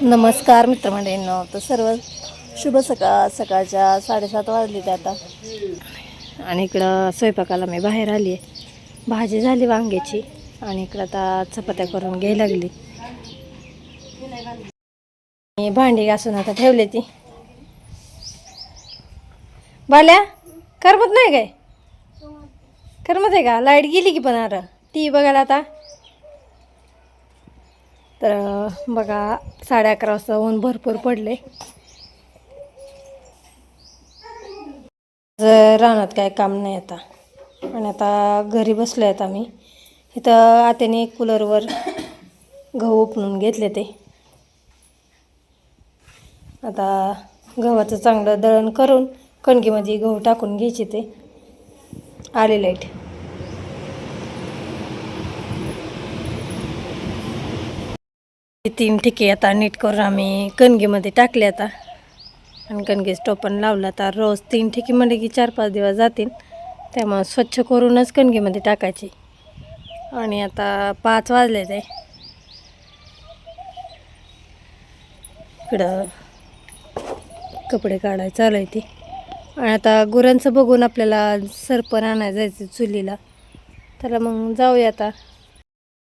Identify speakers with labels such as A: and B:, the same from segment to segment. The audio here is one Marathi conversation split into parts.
A: नमस्कार मित्रमंडळींनो, तर सर्व शुभ सकाळच्या 7:30 वाजले ते आता. आणि इकडं स्वयंपाकाला मी बाहेर आली आहे. भाजी झाली वांग्याची आणि इकडं आता चपात्या करून घ्यायला लागली. भांडी घासून आता ठेवले ती. बाल्या करमत नाही काय? करमत आहे का? लाईट गेली की पण आता टी बघायला आता. तर बघा 11:30 वाजता ऊन भरपूर पडले. रानात काय काम नाही आता. आणि आता घरी बसले आहेत आम्ही. इथं आत्याने कूलरवर गहू उपणून घेतले ते. आता गव्हाचं चांगलं दळण करून कणकीमध्ये गहू टाकून घ्यायचे ते. आले लाईट. तीन ठिके आता नीट करून आम्ही कणगीमध्ये टाकले आता. आणि कणगीच टोपण लावलं. आता रोज 3 ठिके म्हणजे की 4-5 दिवस जातील. त्यामुळे स्वच्छ करूनच कणगीमध्ये टाकायची. आणि आता 5 वाजले ते. इकडं कपडे काढायला चालू आहे ती. आणि आता गुरांचं बघून आपल्याला सरपण आणायला जायचं चुलीला. तर मग जाऊया आता.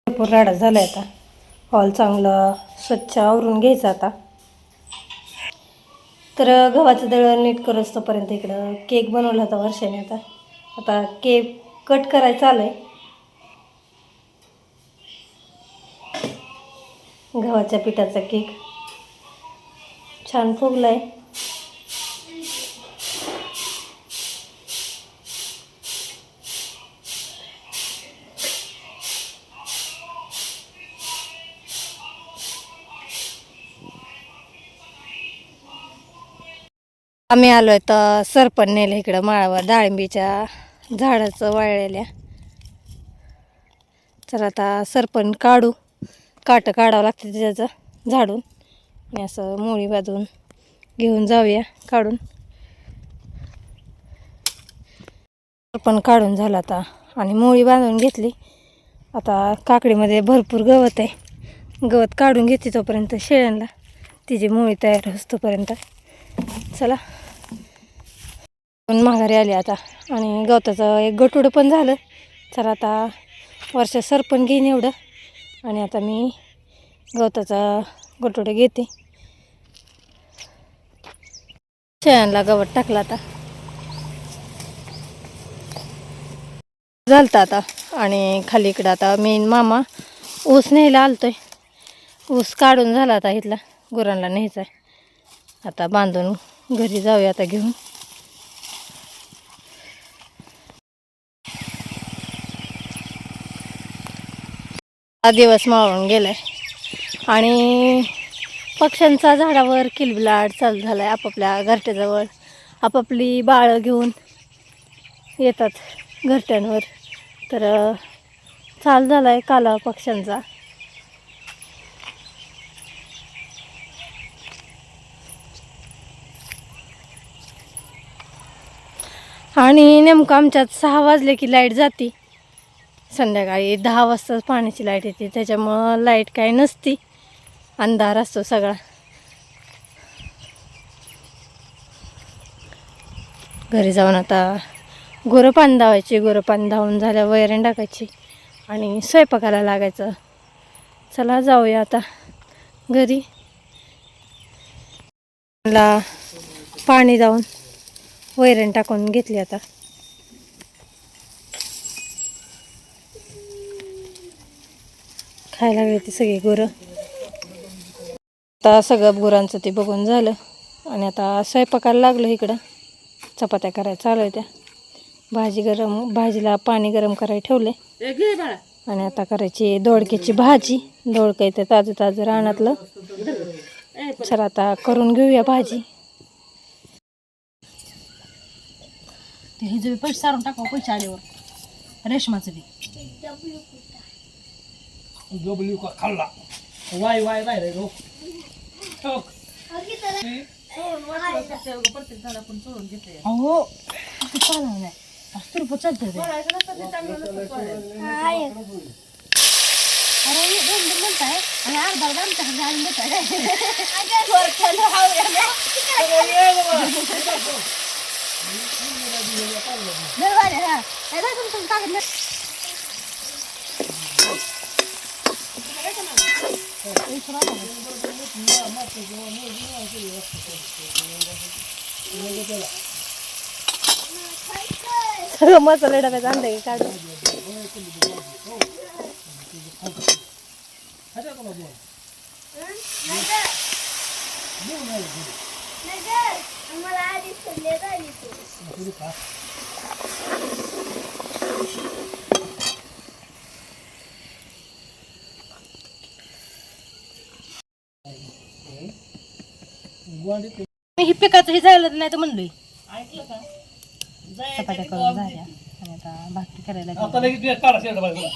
A: भरपूर राडा झाला आता. हॉल चांगलं स्वच्छ आवरून घ्यायचं आता. तर गव्हाचं दळण नीट करूच तोपर्यंत इकडं केक बनवला होता वर्षाने. आता केक कट करायचं चालू आहे. गव्हाच्या पिठाचा केक छान फुगला आहे. आम्ही आलो आहे तर सरपण नेलं इकडं माळावर डाळिंबीच्या झाडाचं वाळलेल्या. तर आता सरपण काढू. काटं काढावं लागतं त्याचं झाडून. आणि असं मोळी बांधून घेऊन जाऊया काढून. सरपण काढून झालं आता आणि मोळी बांधून घेतली. आता काकडीमध्ये भरपूर गवत आहे. गवत काढून घेते तोपर्यंत शेळ्यांना तिची मोळी तयार होतोपर्यंत. चला माघारी आली आता. आणि गवताचं एक गटुडं पण झालं. चला आता वर्ष सरपण घेईन एवढं. आणि आता मी गवताचा गटुडं घेते. शेळ्यांना गवत टाकलं आता. झालं आता. आणि खाली इकडं आता मी मामा ऊस न्यायला आलतोय. ऊस काढून झाला आता इथला. गुरांना न्यायचा आहे. आता बांधून घरी जाऊया आता घेऊन. हा दिवस मावळून गेलाय. आणि पक्ष्यांचा झाडावर किलबिलाट चालू झाला आहे. आपापल्या घरट्याजवळ आपापली बाळं घेऊन येतात घरट्यांवर. तर चालू झाला आहे काला पक्ष्यांचा. आणि नेमकं आमच्यात 6 वाजले की लाईट जाते. संध्याकाळी 10 वाजताच पाण्याची लाईट येते. त्याच्यामुळं लाईट काही नसती. अंधार असतो सगळा. घरी जाऊन आता गुरं पाणी धावायची. गुरं पाणी धावून झाल्यावर वैरण टाकायची आणि स्वयंपाकाला लागायचं. चला जाऊया आता घरी. मला पाणी धावून वैरण टाकून घेतली आता. खायला लागली ती सगळी गुरं. आता सगळं गुरांचं ते बघून झालं. आणि आता स्वयंपाकाला लागलो. इकडं चपात्या करायला चालू आहे त्या. भाजीला पाणी गरम करायला ठेवले. आणि आता करायची दोडक्याची भाजी. दोडकं इथे ताजं ताजं रानातलं. चला आता करून घेऊया भाजी.
B: हे जे पैसे सारून टाकावं पैसे आल्यावर रेशमाचं बी डब्ल्यू का खाल्ला वाय वाय वाय रे रो प्रत्येक झाड आपण चोळून घेतोय. हो चालणार नाही. असं चालतं ते म्हणताय आणि अर्धा आमच्या घालून देतात
A: सगळं मसाला डब्यात आणलंय काढून.
B: ही पिकाचं हे झालं नाही तर म्हणलोय चपात्या करून झाल्या आणि आता भाकरी करायला लागली.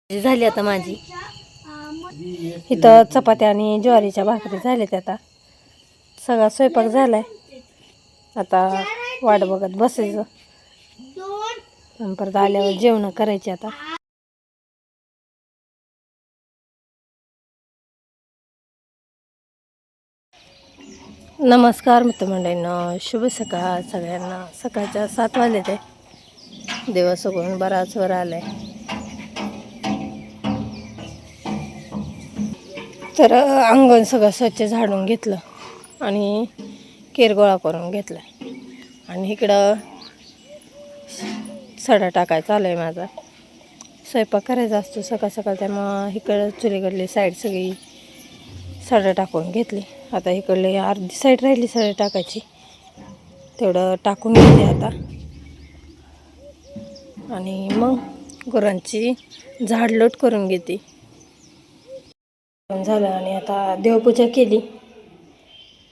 A: झाली आता माझी. इथं चपात्या आणि ज्वारीच्या भाकरी झाल्यात. आता सगळा स्वयंपाक झालाय. आता वाट बघत बसायचं आणि परत आल्यावर जेवण करायची. आता नमस्कार मित्रमंडळींनो, शुभ सकाळ सगळ्यांना. सकाळच्या 7 वाजले ते. दिवस उगवून बराच वर आलाय. तर अंगण सगळं स्वच्छ झाडून घेतलं आणि केर गोळा करून घेतला. आणि इकडं सडा टाकायचा चालू आहे माझा. स्वयंपाक करायचा असतो सकाळ सकाळ, त्यामुळं इकडं चुलीकडली साईड सगळी सडा टाकून घेतली. आता इकडली अर्धी साईड राहिली सडा टाकायची, तेवढं टाकून घेतली आता. आणि मग गुरांची झाडलोट करून घेते. झालं आणि आता देवपूजा केली.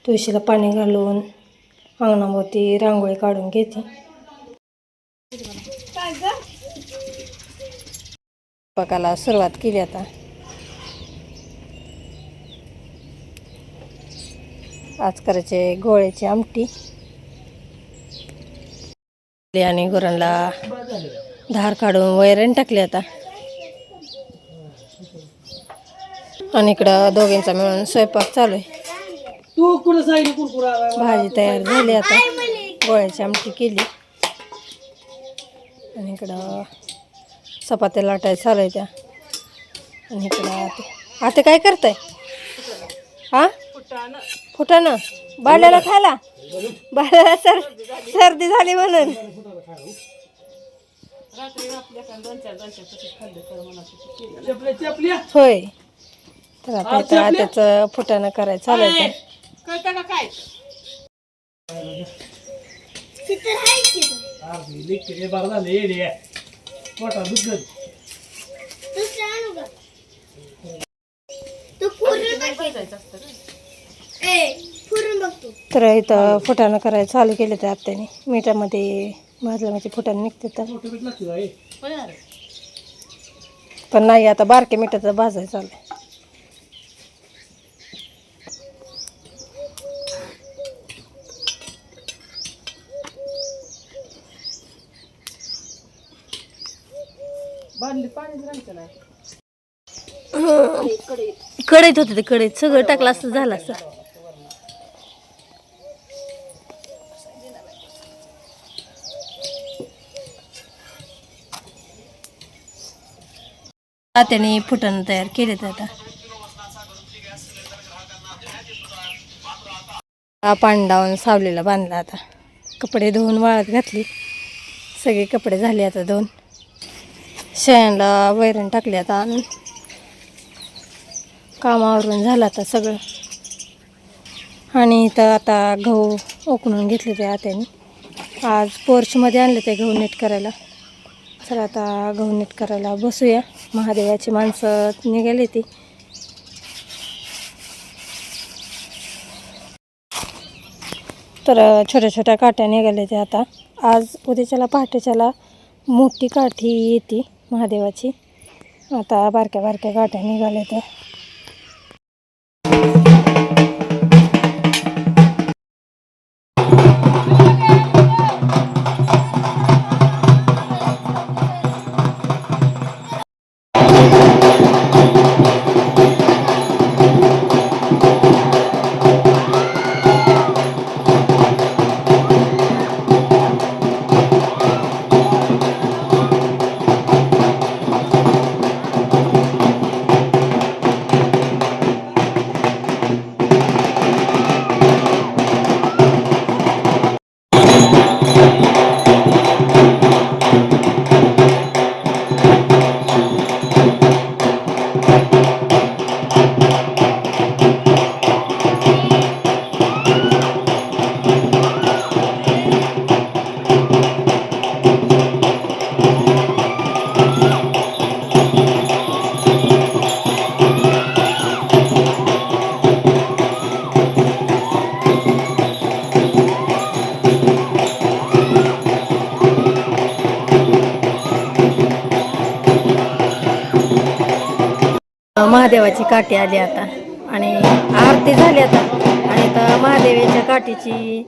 A: तुळशीला पाणी घालून अंगणाभोवती रांगोळी काढून घेते. स्वयंपाकाला सुरुवात केली आता. आज करायचे गोळ्याची आमटी आणि गुरांना धार काढून वैरण टाकली आता. आणि इकडं दोघींचा मिळून स्वयंपाक चालू आहे. भाजी तयार झाली आता. गोळ्याची आमटी केली आणि इकडं चपात्या लाटायला चालू आहे त्या. आणि इकडं आता काय करताय? हा, फुटाणं बाळाला खायला. बाळाला सर्दी झाली म्हणून. होय, तर आता त्याचं फुटाणं करायचं चालू आहे. तर इथं फुटाणं करायला चालू केलं तर आत्याने. मिठामध्ये भाजलं म्हणजे फुटाणं निघते. तर पण नाही, आता बारक्या मिठाचं भाजायचं चालू आहे. कढईत होते ते, कढईत सगळं टाकलं असतं झालं असतं. त्याने फुटाणं तयार केले. तर आता पाणी लावून सावलीला बांधला. आता कपडे धुवून वाळत घातली. सगळे कपडे झाले आता धुवून. शेणाला वैरण टाकली आता आणून. कामावरून झालं आता सगळं. आणि इथं आता गहू ओकणून घेतले ते आत्याने. आज पोर्चमध्ये आणले ते गहू नीट करायला. तर आता गहू नीट करायला बसूया. महादेवाची माणसं निघाली ती. तर छोट्या छोट्या काठ्या निघाल्या ते आता. आज उद्याच्याला पहाटेच्याला मोठी काठी येते महादेवाची. आता बारक्या बारक्या काठ्या निघाल्या त्या. महादेवाची काठी आली आता आणि आरती झाली आता. आणि आता महादेवाच्या काठीची